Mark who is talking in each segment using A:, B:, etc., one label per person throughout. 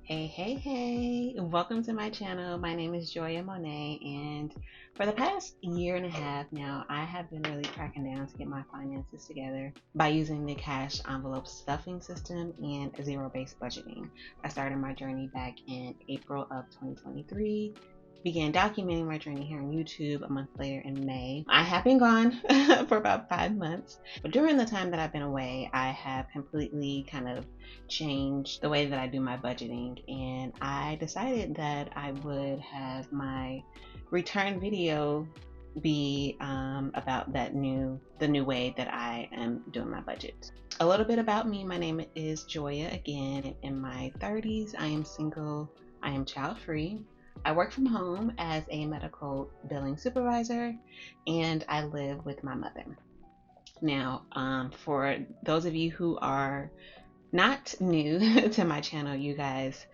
A: Hey, welcome to my channel. My name is Joya Monet, and for the past year and a half now, I have been really cracking down to get my finances together by using the cash envelope stuffing system and zero-based budgeting. I started my journey back in April of 2023, began documenting my journey here on YouTube a month later in May. I have been gone for about 5 months, but during the time that I've been away, I have completely kind of changed the way that I do my budgeting, and I decided that I would have my return video be about the new way that I am doing my budget. A little bit about me. My name is Joya. Again, in my 30s. I am single. I am child free. I work from home as a medical billing supervisor, and I live with my mother. Now, for those of you who are not new to my channel, you guys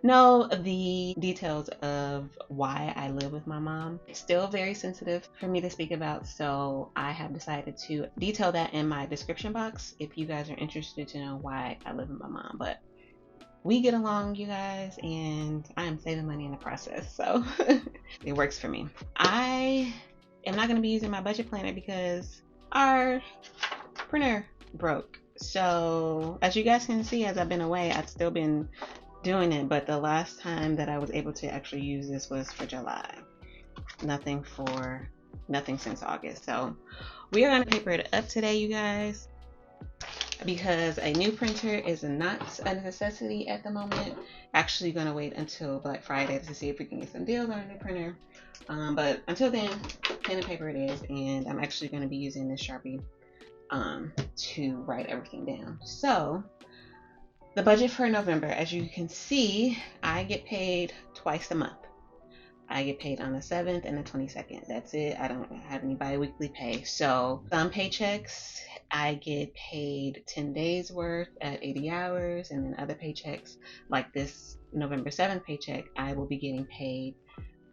A: know the details of why I live with my mom. It's still very sensitive for me to speak about, so I have decided to detail that in my description box if you guys are interested to know why I live with my mom. But we get along, you guys, and I am saving money in the process, so it works for me. I am not going to be using my budget planner because our printer broke. So as you guys can see, as I've been away, I've still been doing it, but the last time that I was able to actually use this was for July. Nothing since August. So we are going to paper it up today, you guys, because a new printer is not a necessity at the moment. Actually going to wait until Black Friday to see if we can get some deals on a new printer. But until then, pen and paper it is, and I'm actually going to be using this Sharpie to write everything down. So the budget for November, as you can see, I get paid twice a month. I get paid on the 7th and the 22nd. That's it. I don't have any bi-weekly pay. So some paychecks I get paid 10 days worth at 80 hours, and then other paychecks like this November 7th paycheck, I will be getting paid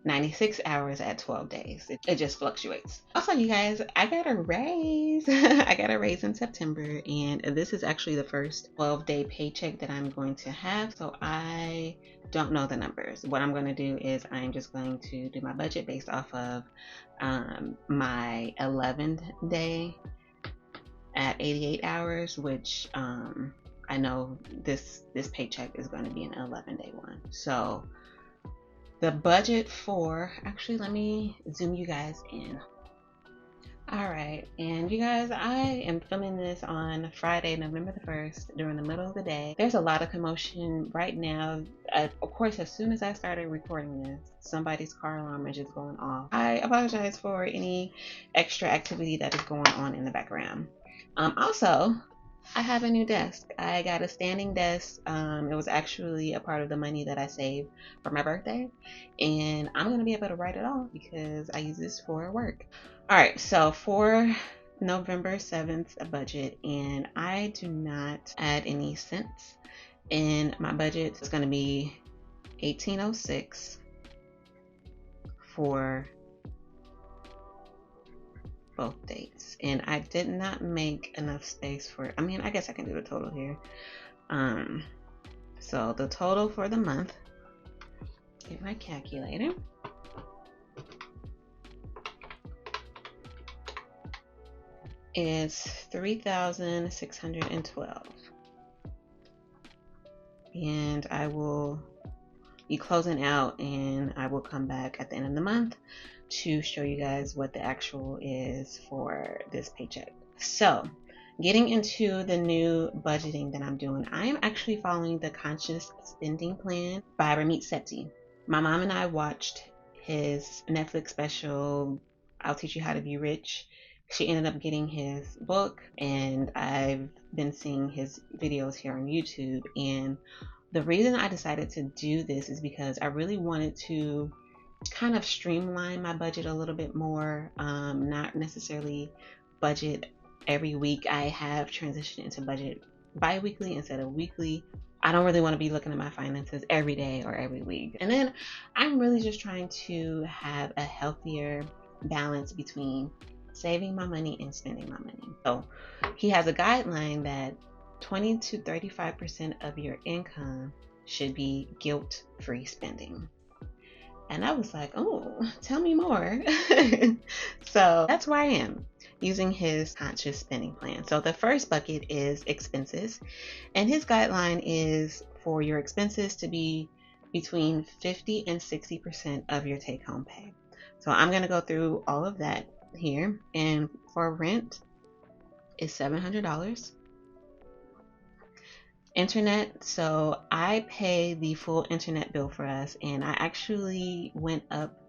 A: 96 hours at 12 days. It just fluctuates. Also, you guys, I got a raise. I got a raise in September, and this is actually the first 12-day paycheck that I'm going to have. So I don't know the numbers. What I'm going to do is I'm just going to do my budget based off of my 11th day at 88 hours, which I know this paycheck is going to be an 11-day one. So the budget for, actually, let me zoom you guys in. All right, and you guys, I am filming this on Friday, November the 1st, during the middle of the day. There's a lot of commotion right now. Of course, as soon as I started recording this, somebody's car alarm is just going off. I apologize for any extra activity that is going on in the background. Also, I have a new desk. I got a standing desk. It was actually a part of the money that I saved for my birthday, and I'm gonna be able to write it off because I use this for work. All right, so for November 7th budget, and I do not add any cents in my budget. It's gonna be 1806 for both dates, and I did not make enough space for, I mean, I guess I can do the total here. So the total for the month, get my calculator, is 3,612, and I will be closing out, and I will come back at the end of the month to show you guys what the actual is for this paycheck. So getting into the new budgeting that I'm doing, I am actually following the Conscious Spending Plan by Ramit Sethi. My mom and I watched his Netflix special, I'll Teach You How to Be Rich. She ended up getting his book, and I've been seeing his videos here on YouTube. And the reason I decided to do this is because I really wanted to kind of streamline my budget a little bit more, not necessarily budget every week. I have transitioned into budget bi-weekly instead of weekly. I don't really want to be looking at my finances every day or every week. And then I'm really just trying to have a healthier balance between saving my money and spending my money. So he has a guideline that 20 to 35% of your income should be guilt-free spending. And I was like, oh, tell me more. So that's where I am, using his conscious spending plan. So the first bucket is expenses, and his guideline is for your expenses to be between 50 and 60% of your take-home pay. So I'm going to go through all of that here. And for rent is $700. Internet, so I pay the full internet bill for us, and I actually went up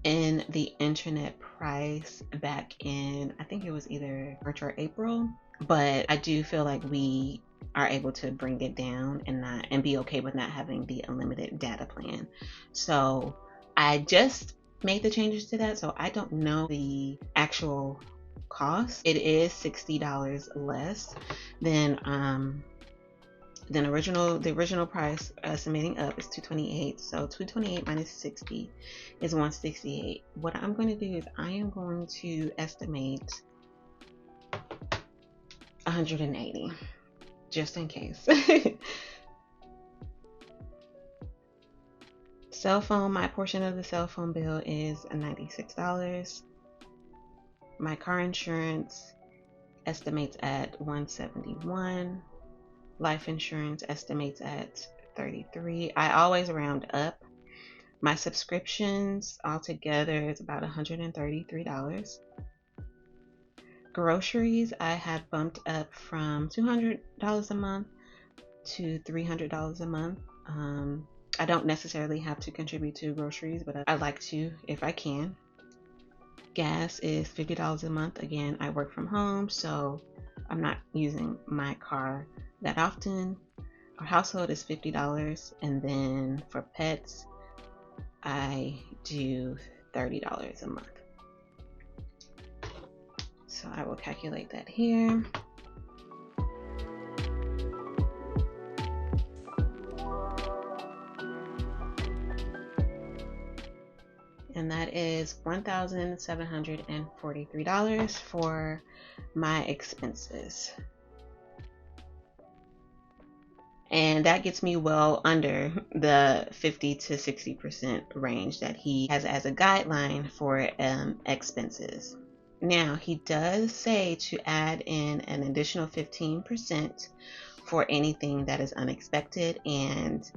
A: in the internet price back in, I think it was either March or April, but I do feel like we are able to bring it down and be okay with not having the unlimited data plan. So I just made the changes to that, so I don't know the actual cost. It is $60 less than the original price. Estimating up is $228. So $228 minus 60 is $168. What I'm going to do is I am going to estimate $180 just in case. Cell phone, my portion of the cell phone bill is $96. My car insurance estimates at $171. Life insurance estimates at $33. I always round up. My subscriptions altogether is about $133. Groceries, I had bumped up from $200 a month to $300 a month. I don't necessarily have to contribute to groceries, but I like to if I can. Gas is $50 a month. Again, I work from home, so I'm not using my car that often. Our household is $50, and then for pets, I do $30 a month. So I will calculate that here. And that is $1,743 for my expenses. And that gets me well under the 50 to 60% range that he has as a guideline for expenses. Now, he does say to add in an additional 15% for anything that is unexpected, and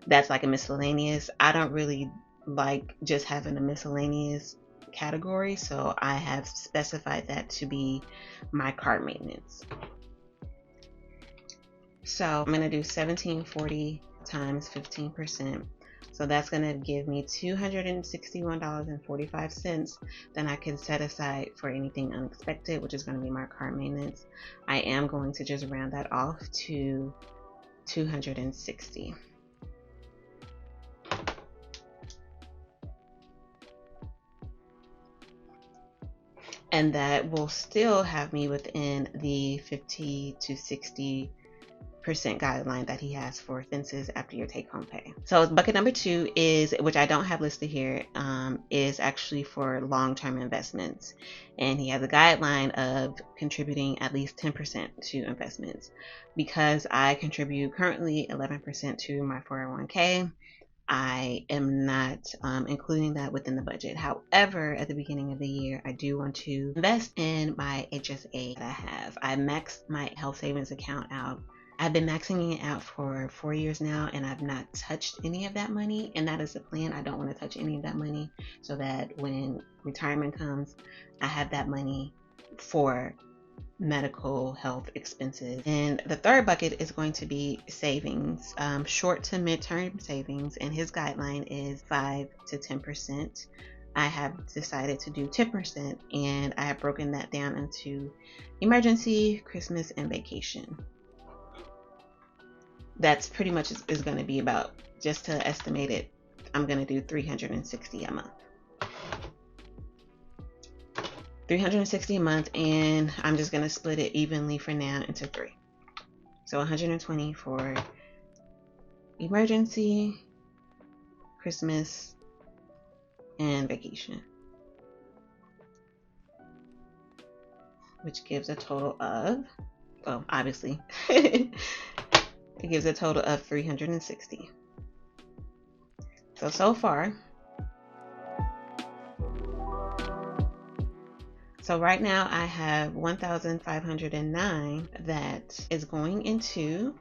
A: that's like a miscellaneous. I don't really like just having a miscellaneous category, so I have specified that to be my car maintenance. So I'm going to do 1740 times 15%. So that's going to give me $261.45 that I can set aside for anything unexpected, which is going to be my car maintenance. I am going to just round that off to 260. And that will still have me within the 50 to 60% guideline that he has for expenses after your take-home pay. So bucket number 2 is, which I don't have listed here, is actually for long-term investments, and he has a guideline of contributing at least 10% to investments. Because I contribute currently 11% to my 401k, I am not including that within the budget. However, at the beginning of the year, I do want to invest in my HSA that I have. I maxed my health savings account out. I've been maxing it out for 4 years now, and I've not touched any of that money, and that is the plan. I don't want to touch any of that money, so that when retirement comes, I have that money for medical health expenses. And the third bucket is going to be savings, short to mid-term savings, and his guideline is 5 to 10%. I have decided to do 10%, and I have broken that down into emergency, Christmas, and vacation. That's pretty much is going to be about, just to estimate it, I'm going to do $360 a month. $360 a month, and I'm just going to split it evenly for now into 3. So $120 for emergency, Christmas, and vacation, which gives a total of, well, obviously it gives a total of 360. So far. So right now I have 1,509 that is going into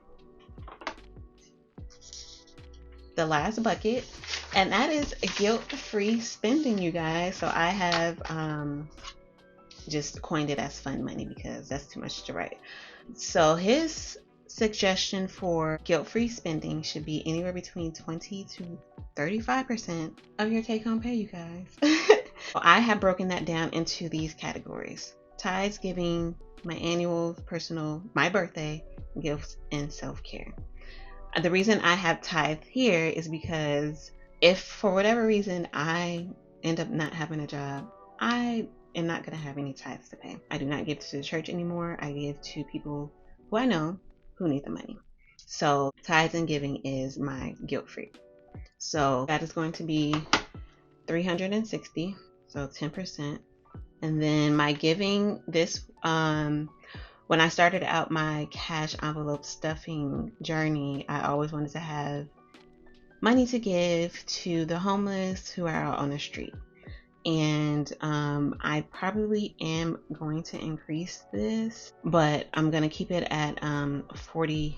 A: the last bucket, and that is guilt-free spending, you guys. So I have just coined it as fun money because that's too much to write. So his suggestion for guilt-free spending should be anywhere between 20 to 35% of your take-home pay, you guys. I have broken that down into these categories: tithes, giving, my annual, personal, my birthday, gifts, and self-care. The reason I have tithe here is because if for whatever reason I end up not having a job, I am not going to have any tithes to pay. I do not give to the church anymore. I give to people who I know who need the money. So tithes and giving is my guilt-free. So that is going to be 360, so 10%. And then my giving, this when I started out my cash envelope stuffing journey, I always wanted to have money to give to the homeless who are out on the street. And I probably am going to increase this, but I'm going to keep it at $40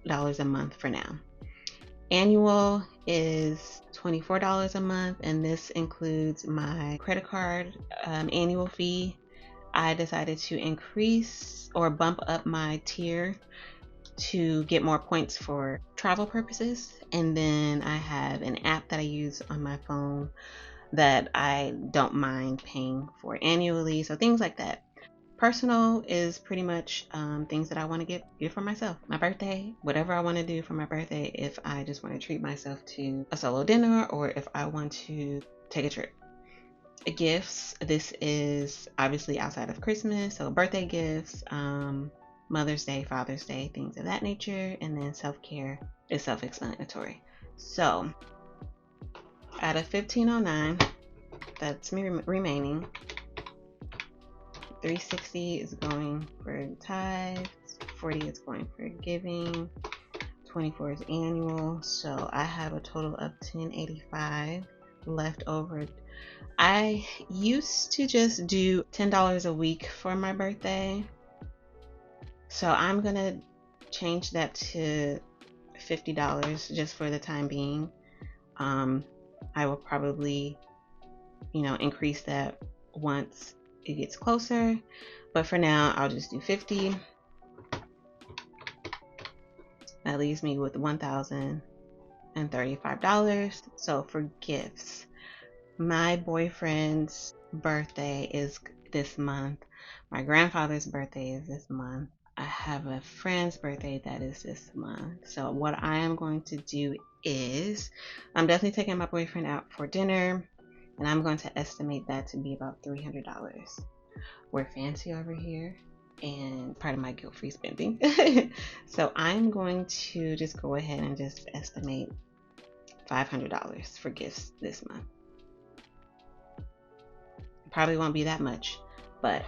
A: a month for now. Annual is $24 a month, and this includes my credit card annual fee. I decided to increase or bump up my tier to get more points for travel purposes. And then I have an app that I use on my phone that I don't mind paying for annually. So things like that. Personal is pretty much things that I want to get for myself. My birthday, whatever I want to do for my birthday, if I just want to treat myself to a solo dinner or if I want to take a trip. Gifts, this is obviously outside of Christmas, so birthday gifts, Mother's Day, Father's Day, things of that nature. And then self-care is self-explanatory. So out of 1,509, that's me remaining. 360 is going for tithes, 40 is going for giving, 24 is annual. So I have a total of 1085 left over. I used to just do $10 a week for my birthday, so I'm gonna change that to $50 just for the time being. I will probably, increase that once it gets closer, but for now I'll just do 50. That leaves me with $1,035. So for gifts, my boyfriend's birthday is this month. My grandfather's birthday is this month. I have a friend's birthday that is this month. So what I am going to do is I'm definitely taking my boyfriend out for dinner, and I'm going to estimate that to be about $300. We're fancy over here, and part of my guilt-free spending. So I'm going to just go ahead and just estimate $500 for gifts this month. Probably won't be that much, but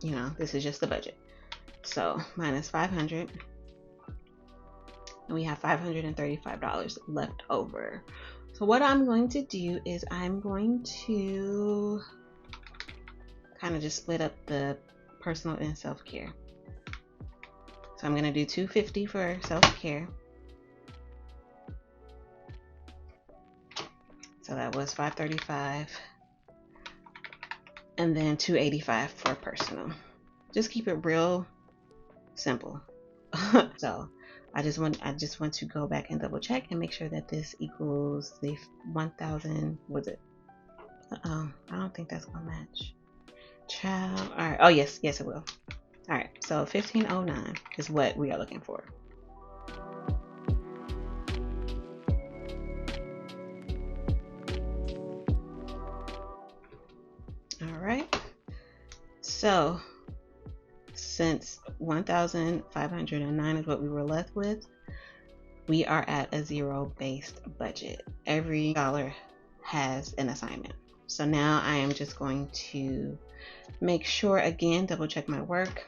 A: this is just the budget. So minus 500, and we have $535 left over. So what I'm going to do is I'm going to kind of just split up the personal and self-care. So I'm going to do $250 for self-care. So that was $535. And then $285 for personal. Just keep it real simple. So I just want to go back and double check and make sure that this equals the 1,000. Was it? I don't think that's gonna match. Child. All right. Oh yes, it will. All right. So 1,509 is what we are looking for. All right. So since 1,509 is what we were left with, we are at a zero-based budget. Every dollar has an assignment. So now I am just going to make sure, again, double check my work.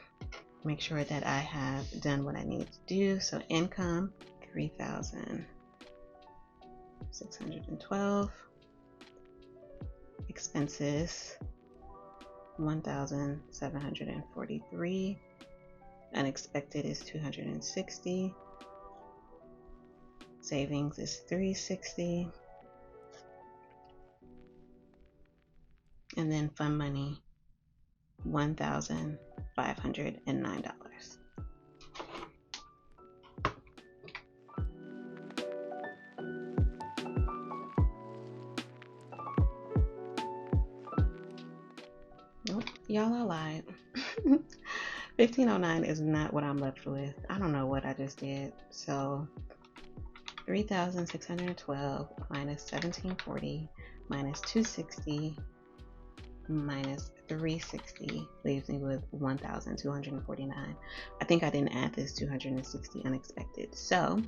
A: make sure that I have done what I need to do. So income, 3,612. Expenses, 1,743. Unexpected is 260. Savings is 360. And then fund money, $1,509. Nope, y'all, I lied. 1509 is not what I'm left with. I don't know what I just did. So 3,612 minus 1,740 minus 260 minus 360 leaves me with 1,249. I think I didn't add this 260 unexpected. So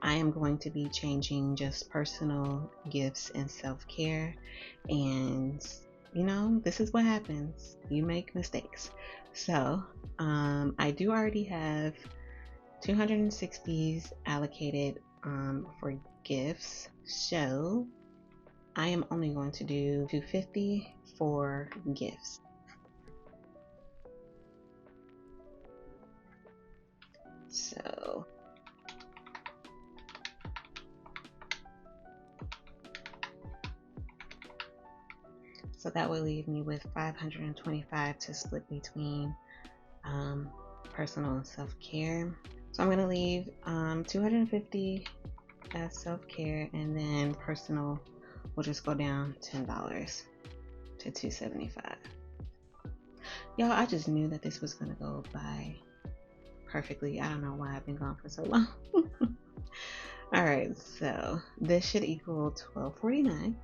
A: I am going to be changing just personal gifts and self-care. And you know, this is what happens. You make mistakes. So I do already have 260s allocated for gifts. So I am only going to do 250 for gifts. So that will leave me with 525 to split between personal and self-care. So I'm going to leave 250 as self-care, and then personal will just go down $10 to 275. Y'all, I just knew that this was going to go by perfectly. I don't know why I've been gone for so long. All right, so this should equal $12.49.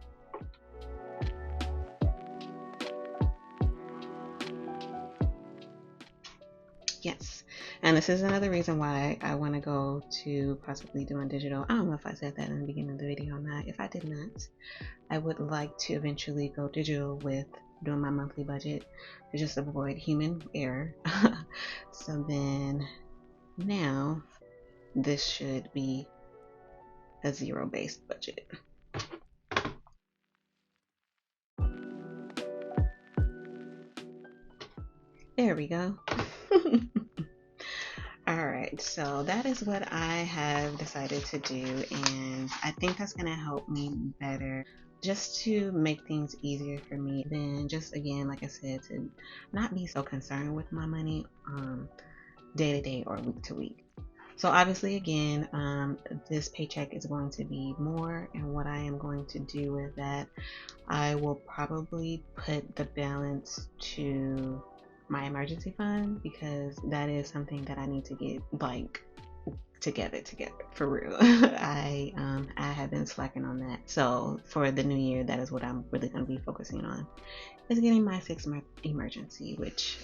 A: Yes, and this is another reason why I want to go to possibly doing digital. I don't know if I said that in the beginning of the video or not. If I did not, I would like to eventually go digital with doing my monthly budget to just avoid human error. So then now this should be a zero-based budget. There we go. Alright, so that is what I have decided to do, and I think that's going to help me better just to make things easier for me. Then just again, like I said, to not be so concerned with my money day to day or week to week. So obviously again, this paycheck is going to be more, and what I am going to do with that, I will probably put the balance to my emergency fund, because that is something that I need to get like together for real. I have been slacking on that. So for the new year, that is what I'm really going to be focusing on, is getting my 6-month emergency, which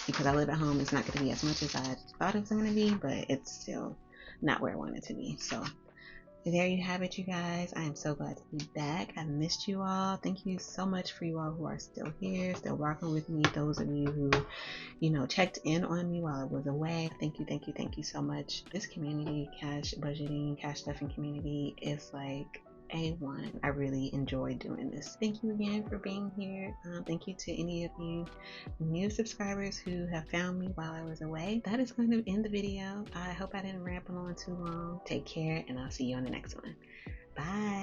A: because I live at home, it's not going to be as much as I thought it was going to be, but it's still not where I want it to be. So there you have it, you guys. I am so glad to be back. I missed you all. Thank you so much for you all who are still here, still rocking with me. Those of you who, you know, checked in on me while I was away. Thank you so much. This community, cash budgeting, cash stuffing community, is like A1. I really enjoy doing this. Thank you again for being here. Thank you to any of you new subscribers who have found me while I was away. That is going to end the video. I hope I didn't ramble on too long. Take care, and I'll see you on the next one. Bye.